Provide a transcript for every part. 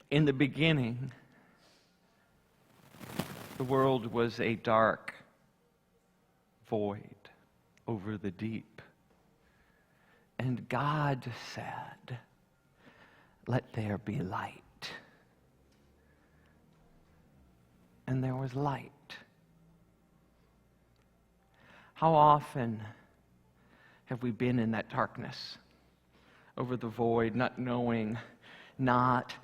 In the beginning, the world was a dark void over the deep. And God said, "Let there be light." And there was light. How often have we been in that darkness, over the void, not knowing, not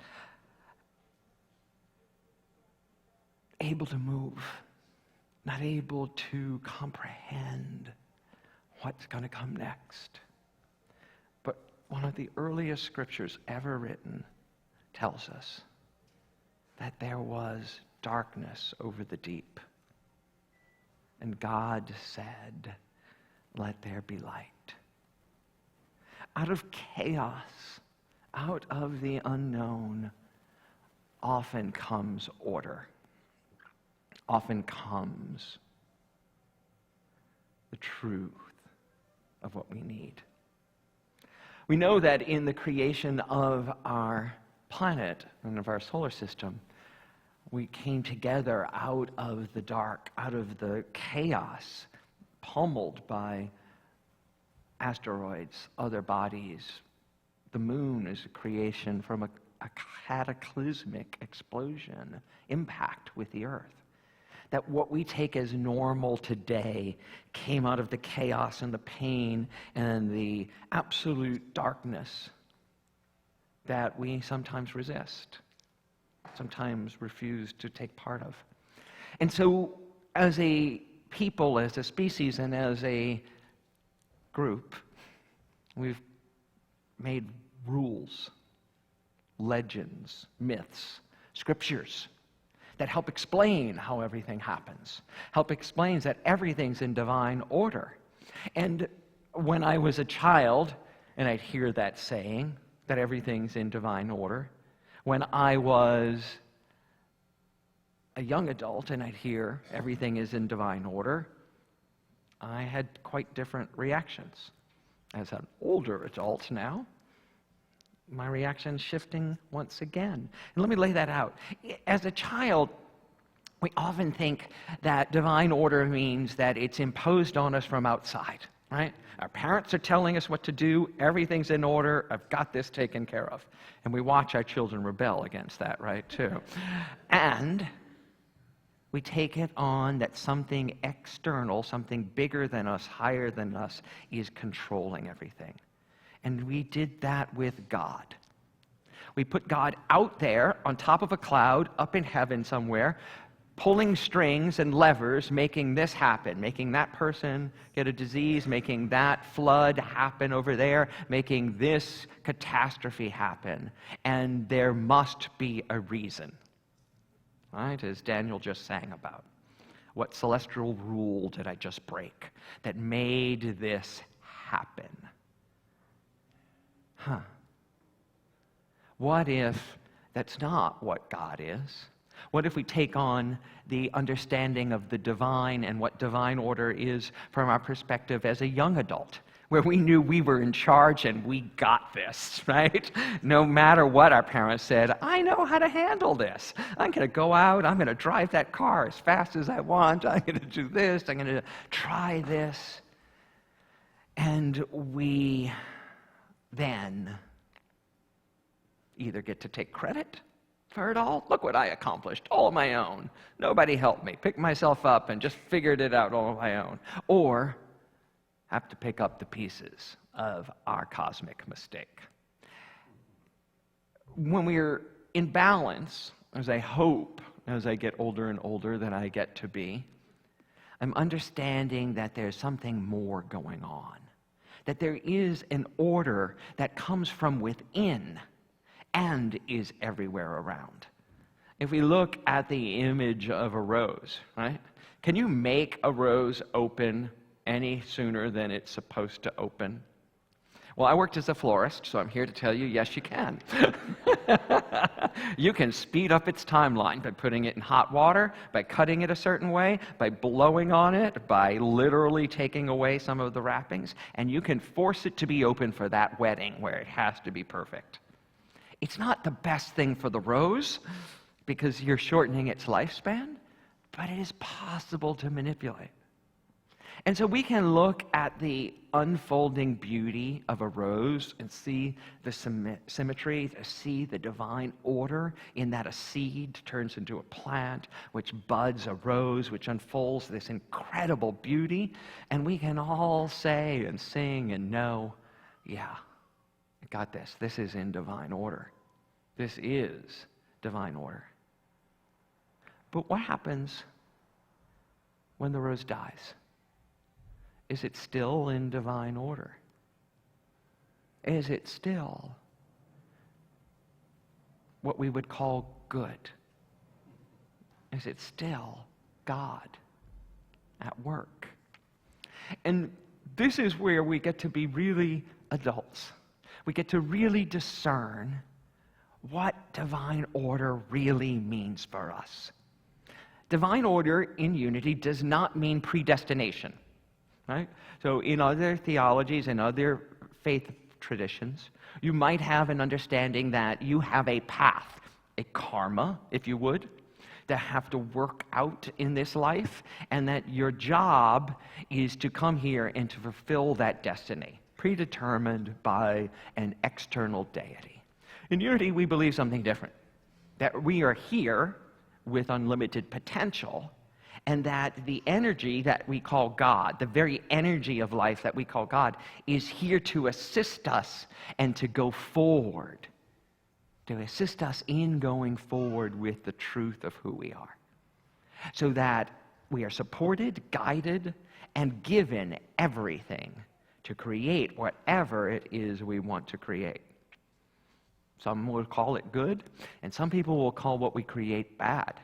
able to move, not able to comprehend what's going to come next? But one of the earliest scriptures ever written tells us that there was darkness over the deep. And God said, "Let there be light." Out of chaos, out of the unknown, often comes order. Often comes the truth of what we need. We know that in the creation of our planet and of our solar system, we came together out of the dark, out of the chaos, pummeled by asteroids, other bodies. The moon is a creation from a cataclysmic explosion, impact with the earth. That what we take as normal today came out of the chaos and the pain and the absolute darkness that we sometimes resist, sometimes refuse to take part of. And so as a people, as a species, and as a group, we've made rules, legends, myths, scriptures that help explain how everything happens, help explain that everything's in divine order. And when I was a child, and I'd hear that saying, that everything's in divine order, when I was a young adult and I'd hear everything is in divine order, I had quite different reactions. As an older adult now, my reaction's shifting once again. And let me lay that out. As a child, we often think that divine order means that it's imposed on us from outside, right? Our parents are telling us what to do, everything's in order, I've got this taken care of. And we watch our children rebel against that, right, too. And we take it on that something external, something bigger than us, higher than us, is controlling everything. And we did that with God. We put God out there on top of a cloud, up in heaven somewhere, pulling strings and levers, making this happen, making that person get a disease, making that flood happen over there, making this catastrophe happen. And there must be a reason, right? As Daniel just sang about. What celestial rule did I just break that made this happen? What if that's not what God is? What if we take on the understanding of the divine and what divine order is from our perspective as a young adult, where we knew we were in charge and we got this, right? No matter what our parents said, I know how to handle this. I'm going to go out, I'm going to drive that car as fast as I want, I'm going to do this, I'm going to try this. And we then either get to take credit for it all. Look what I accomplished, all on my own. Nobody helped me. Picked myself up and just figured it out all on my own. Or have to pick up the pieces of our cosmic mistake. When we're in balance, as I hope, as I get older and older than I get to be, I'm understanding that there's something more going on. That there is an order that comes from within and is everywhere around. If we look at the image of a rose, right? Can you make a rose open any sooner than it's supposed to open? Well, I worked as a florist, so I'm here to tell you, yes, you can. You can speed up its timeline by putting it in hot water, by cutting it a certain way, by blowing on it, by literally taking away some of the wrappings, and you can force it to be open for that wedding where it has to be perfect. It's not the best thing for the rose because you're shortening its lifespan, but it is possible to manipulate. And so we can look at the unfolding beauty of a rose and see the symmetry, to see the divine order in that a seed turns into a plant, which buds a rose, which unfolds this incredible beauty. And we can all say and sing and know, yeah, I got this. This is in divine order. This is divine order. But what happens when the rose dies? Is it still in divine order? Is it still what we would call good? Is it still God at work? And this is where we get to be really adults. We get to really discern what divine order really means for us. Divine order in unity does not mean predestination. Right? So in other theologies and other faith traditions, you might have an understanding that you have a path, a karma, if you would, that have to work out in this life, and that your job is to come here and to fulfill that destiny, predetermined by an external deity. In unity, we believe something different, that we are here with unlimited potential, and that the energy that we call God, the very energy of life that we call God, is here to assist us and to go forward, to assist us in going forward with the truth of who we are, so that we are supported, guided, and given everything to create whatever it is we want to create. Some will call it good, and some people will call what we create bad.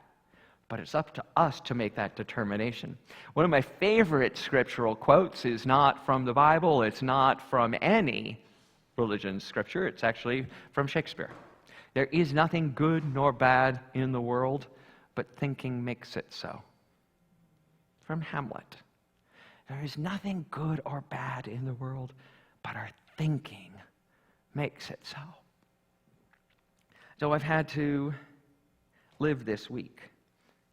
But it's up to us to make that determination. One of my favorite scriptural quotes is not from the Bible, it's not from any religion's scripture, it's actually from Shakespeare. There is nothing good nor bad in the world, but thinking makes it so. From Hamlet. There is nothing good or bad in the world, but our thinking makes it so. So I've had to live this week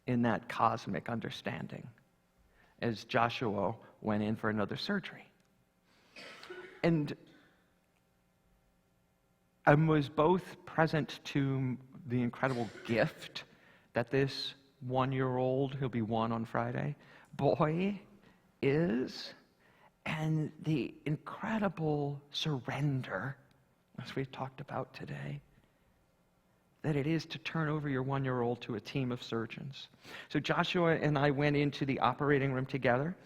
in that cosmic understanding as Joshua went in for another surgery. And I was both present to the incredible gift that this 1-year-old, he'll be 1 on Friday, boy is, and the incredible surrender, as we've talked about today, that it is to turn over your 1-year-old to a team of surgeons. So Joshua and I went into the operating room together.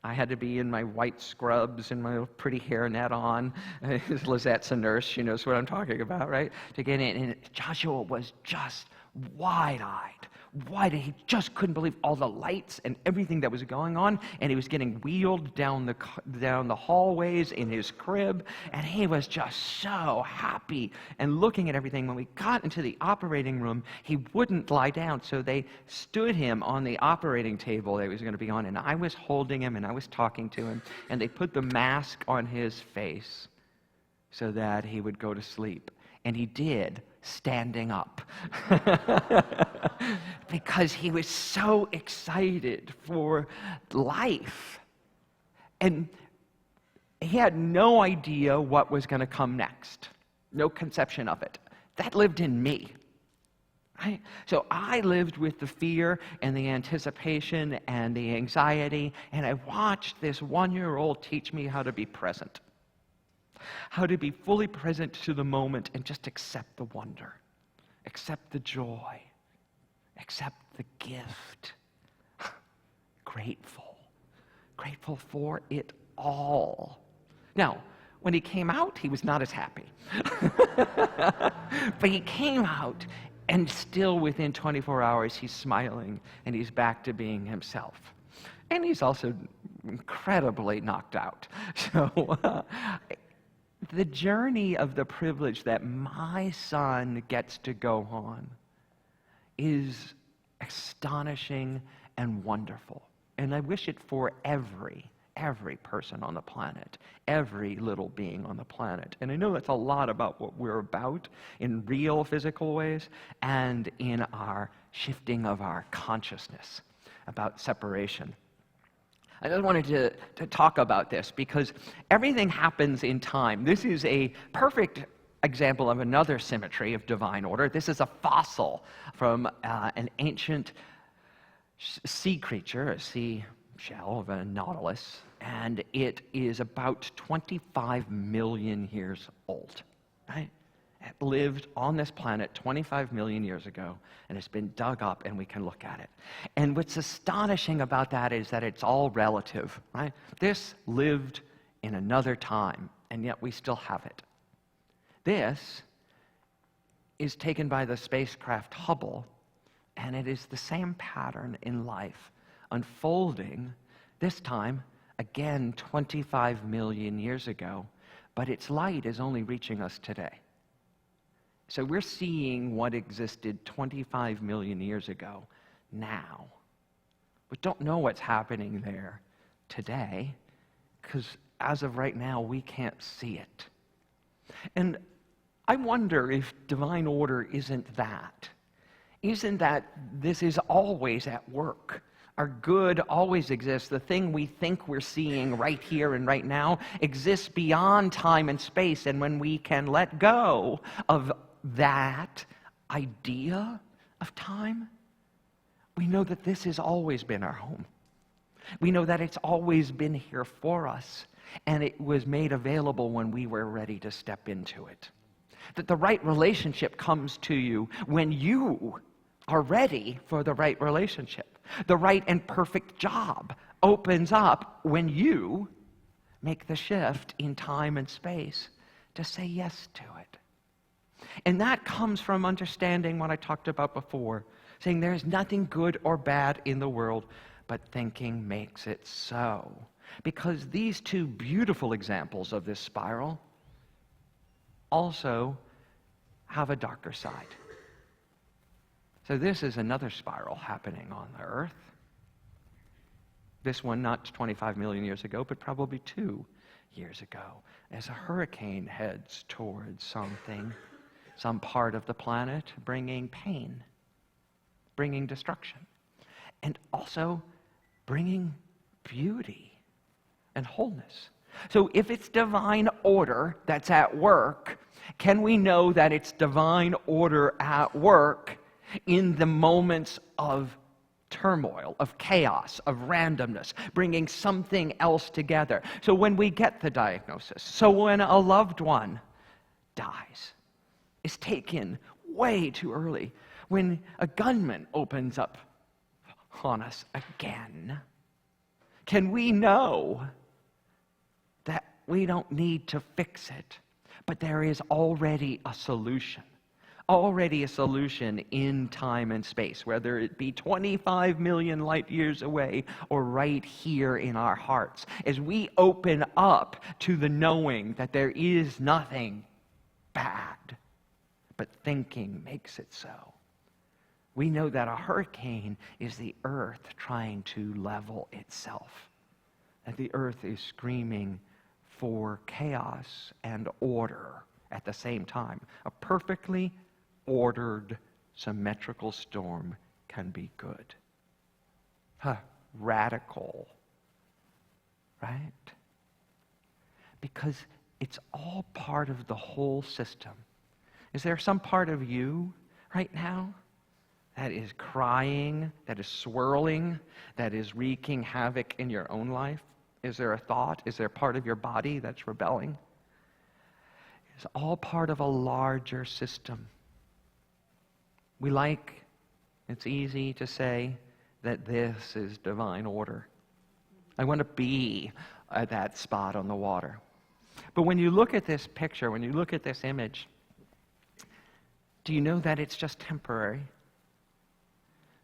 I had to be in my white scrubs and my pretty hairnet on. Lizette's a nurse. She knows what I'm talking about, right? To get in. And Joshua was just wide-eyed. He just couldn't believe all the lights and everything that was going on. And he was getting wheeled down the hallways in his crib. And he was just so happy and looking at everything. When we got into the operating room, he wouldn't lie down. So they stood him on the operating table that he was going to be on. And I was holding him and I was talking to him. And they put the mask on his face so that he would go to sleep. And he did, standing up. Because he was so excited for life. And he had no idea what was going to come next. No conception of it. That lived in me. Right? So I lived with the fear and the anticipation and the anxiety, and I watched this 1-year-old teach me how to be present. How to be fully present to the moment and just accept the wonder, accept the joy, accept the gift. Grateful for it all. Now, when he came out, he was not as happy. But he came out, and still within 24 hours, he's smiling, and he's back to being himself. And he's also incredibly knocked out. So, the journey of the privilege that my son gets to go on is astonishing and wonderful. And I wish it for every every person on the planet, every little being on the planet. And I know that's a lot about what we're about in real physical ways and in our shifting of our consciousness about separation. I just wanted to talk about this because everything happens in time. This is a perfect example of another symmetry of divine order. This is a fossil from an ancient sea creature, a sea shell of a nautilus, and it is about 25 million years old, right? It lived on this planet 25 million years ago, and it's been dug up, and we can look at it. And what's astonishing about that is that it's all relative, right? This lived in another time, and yet we still have it. This is taken by the spacecraft Hubble, and it is the same pattern in life, unfolding, this time, again, 25 million years ago, but its light is only reaching us today. So we're seeing what existed 25 million years ago now. We don't know what's happening there today, because as of right now, we can't see it. And I wonder if divine order isn't that. Isn't that this is always at work? Our good always exists. The thing we think we're seeing right here and right now exists beyond time and space. And when we can let go of that idea of time, we know that this has always been our home. We know that it's always been here for us, and it was made available when we were ready to step into it. That the right relationship comes to you when you are ready for the right relationship. The right and perfect job opens up when you make the shift in time and space to say yes to it. And that comes from understanding what I talked about before, saying there's nothing good or bad in the world, but thinking makes it so. Because these two beautiful examples of this spiral also have a darker side. So this is another spiral happening on the earth. This one not 25 million years ago, but probably 2 years ago, as a hurricane heads towards some part of the planet, bringing pain, bringing destruction, and also bringing beauty and wholeness. So if it's divine order that's at work, can we know that it's divine order at work in the moments of turmoil, of chaos, of randomness, bringing something else together? So when we get the diagnosis, so when a loved one dies, is taken way too early, when a gunman opens up on us again, can we know that we don't need to fix it, but there is already a solution? Already a solution in time and space, whether it be 25 million light years away or right here in our hearts. As we open up to the knowing that there is nothing bad, but thinking makes it so. We know that a hurricane is the earth trying to level itself. That the earth is screaming for chaos and order at the same time. A perfectly ordered, symmetrical storm can be good. Radical, right? Because it's all part of the whole system. Is there some part of you right now that is crying, that is swirling, that is wreaking havoc in your own life? Is there a thought? Is there a part of your body that's rebelling? It's all part of a larger system. It's easy to say that this is divine order. I want to be at that spot on the water. But when you look at this picture, when you look at this image, do you know that it's just temporary?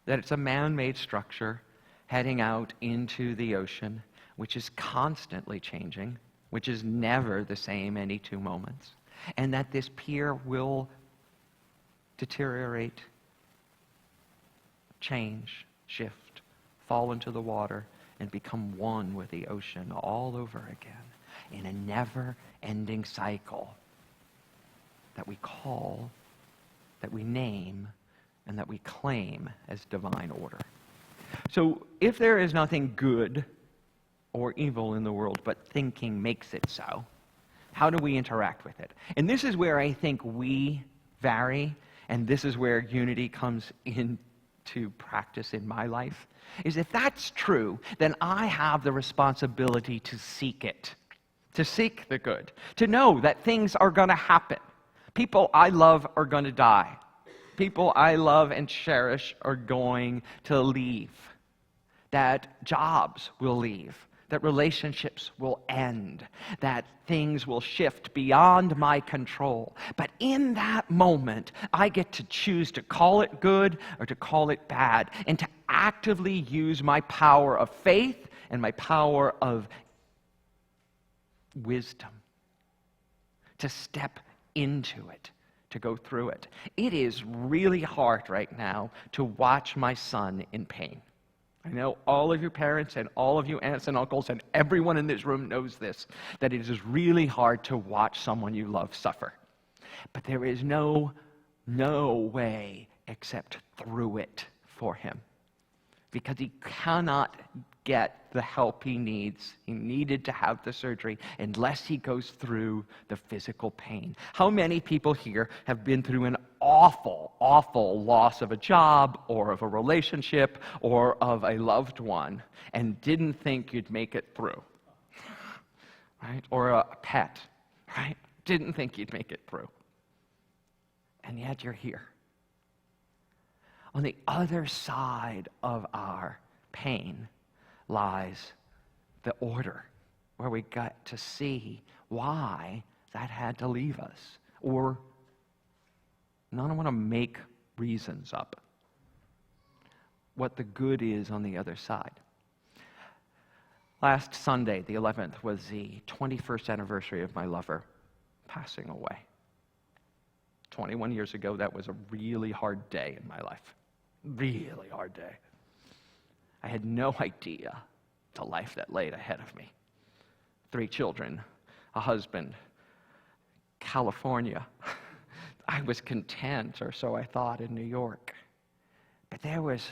That it's a man-made structure heading out into the ocean, which is constantly changing, which is never the same any 2 moments, and that this pier will deteriorate, change, shift, fall into the water, and become one with the ocean all over again in a never-ending cycle that we call, that we name, and that we claim as divine order. So if there is nothing good or evil in the world, but thinking makes it so, how do we interact with it? And this is where I think we vary, and this is where unity comes into practice in my life, is if that's true, then I have the responsibility to seek it, to seek the good, to know that things are going to happen. People I love are going to die. People I love and cherish are going to leave. That jobs will leave. That relationships will end. That things will shift beyond my control. But in that moment, I get to choose to call it good or to call it bad, and to actively use my power of faith and my power of wisdom to step into it, to go through it. It is really hard right now to watch my son in pain. I know all of your parents and all of you aunts and uncles and everyone in this room knows this, that it is really hard to watch someone you love suffer. But there is no way except through it for him, because he cannot get the help he needs. He needed to have the surgery unless he goes through the physical pain. How many people here have been through an awful loss of a job or of a relationship or of a loved one and didn't think you'd make it through? Right? Or a pet, right? Didn't think you'd make it through. And yet you're here. On the other side of our pain lies the order, where we got to see why that had to leave us. Or, I don't want to make reasons up, what the good is on the other side. Last Sunday, the 11th, was the 21st anniversary of my lover passing away. 21 years ago, that was a really hard day in my life. Really hard day. I had no idea the life that laid ahead of me. 3 children, a husband, California. I was content, or so I thought, in New York. But there was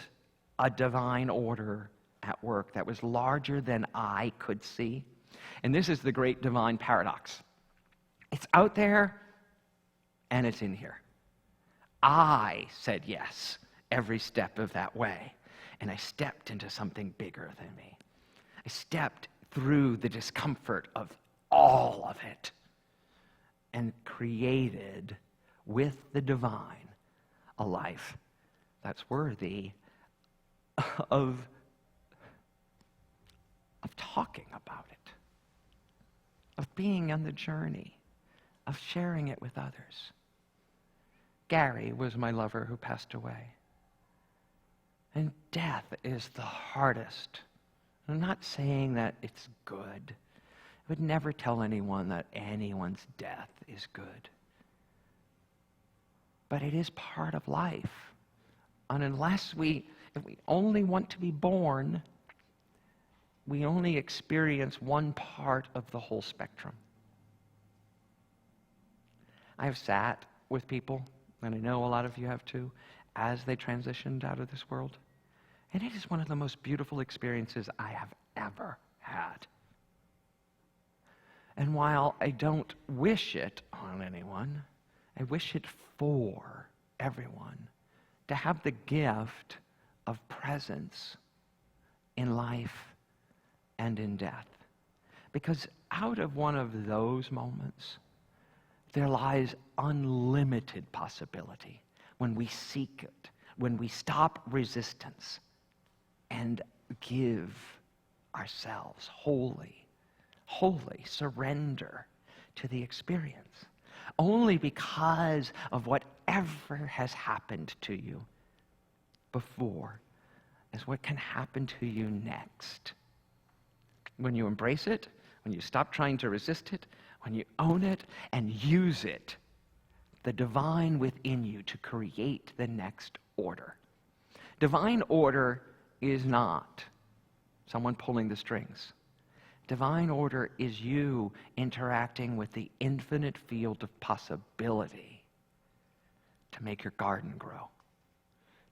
a divine order at work that was larger than I could see. And this is the great divine paradox. It's out there, and it's in here. I said yes every step of that way. And I stepped into something bigger than me. I stepped through the discomfort of all of it and created with the divine a life that's worthy of talking about it, of being on the journey, of sharing it with others. Gary was my lover who passed away. And death is the hardest. I'm not saying that it's good. I would never tell anyone that anyone's death is good. But it is part of life. And if we only want to be born, we only experience one part of the whole spectrum. I have sat with people, and I know a lot of you have too, as they transitioned out of this world. And it is one of the most beautiful experiences I have ever had. And while I don't wish it on anyone, I wish it for everyone to have the gift of presence in life and in death. Because out of one of those moments, there lies unlimited possibility when we seek it, when we stop resistance and give ourselves wholly surrender to the experience. Only because of whatever has happened to you before is what can happen to you next. When you embrace it, when you stop trying to resist it, when you own it and use it, the divine within you to create the next order. Divine order is not someone pulling the strings. Divine order is you interacting with the infinite field of possibility to make your garden grow,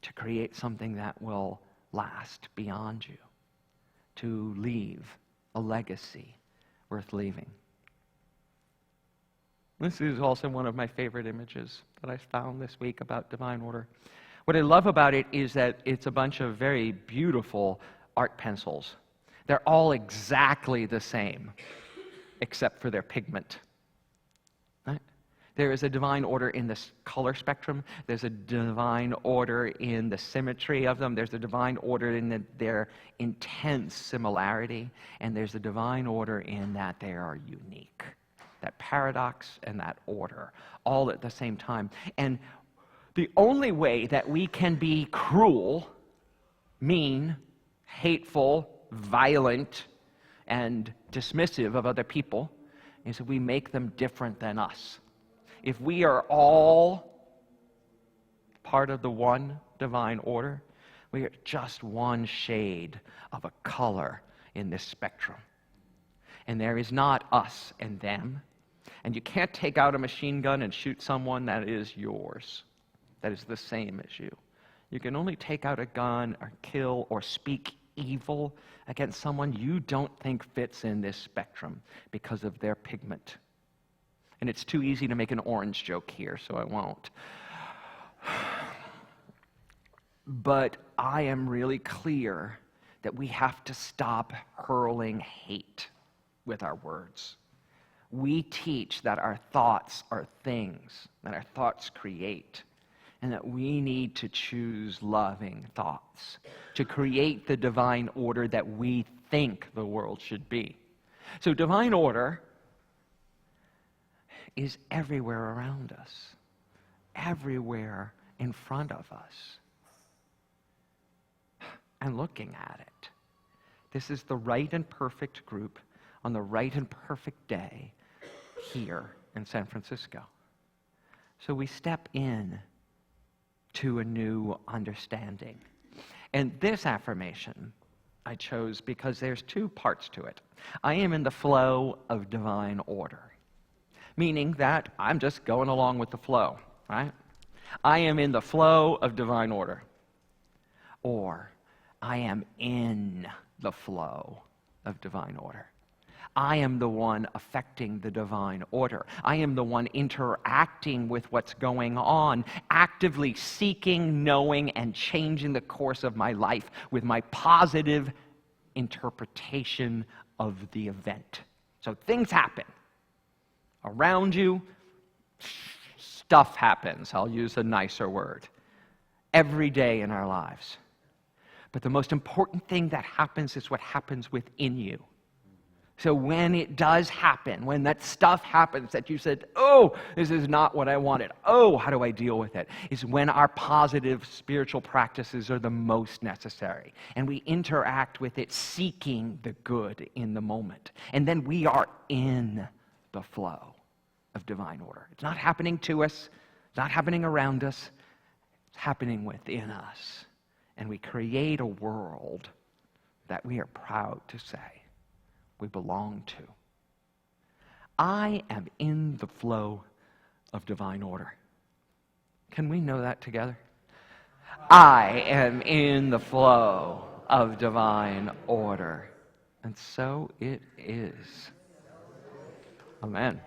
to create something that will last beyond you, to leave a legacy worth leaving. This is also one of my favorite images that I found this week about divine order. What I love about it is that it's a bunch of very beautiful art pencils. They're all exactly the same, except for their pigment. Right? There is a divine order in the color spectrum. There's a divine order in the symmetry of them. There's a divine order in their intense similarity. And there's a divine order in that they are unique. That paradox and that order, all at the same time. And the only way that we can be cruel, mean, hateful, violent, and dismissive of other people is that we make them different than us. If we are all part of the one divine order, we are just one shade of a color in this spectrum. And there is not us and them. And you can't take out a machine gun and shoot someone that is yours, that is the same as you. You can only take out a gun or kill or speak evil against someone you don't think fits in this spectrum because of their pigment. And it's too easy to make an orange joke here, so I won't. But I am really clear that we have to stop hurling hate with our words. We teach that our thoughts are things, that our thoughts create, and that we need to choose loving thoughts to create the divine order that we think the world should be. So divine order is everywhere around us, everywhere in front of us, and looking at it. This is the right and perfect group on the right and perfect day here in San Francisco. So we step in to a new understanding. And this affirmation I chose because there's two parts to it. I am in the flow of divine order, meaning that I'm just going along with the flow, right? I am in the flow of divine order. Or I am in the flow of divine order. I am the one affecting the divine order. I am the one interacting with what's going on, actively seeking, knowing, and changing the course of my life with my positive interpretation of the event. So things happen. Around you, stuff happens. I'll use a nicer word. Every day in our lives. But the most important thing that happens is what happens within you. So when it does happen, when that stuff happens that you said, oh, this is not what I wanted, oh, how do I deal with it, is when our positive spiritual practices are the most necessary. And we interact with it seeking the good in the moment. And then we are in the flow of divine order. It's not happening to us, it's not happening around us, it's happening within us. And we create a world that we are proud to say we belong to. I am in the flow of divine order. Can we know that together? I am in the flow of divine order. And so it is. Amen.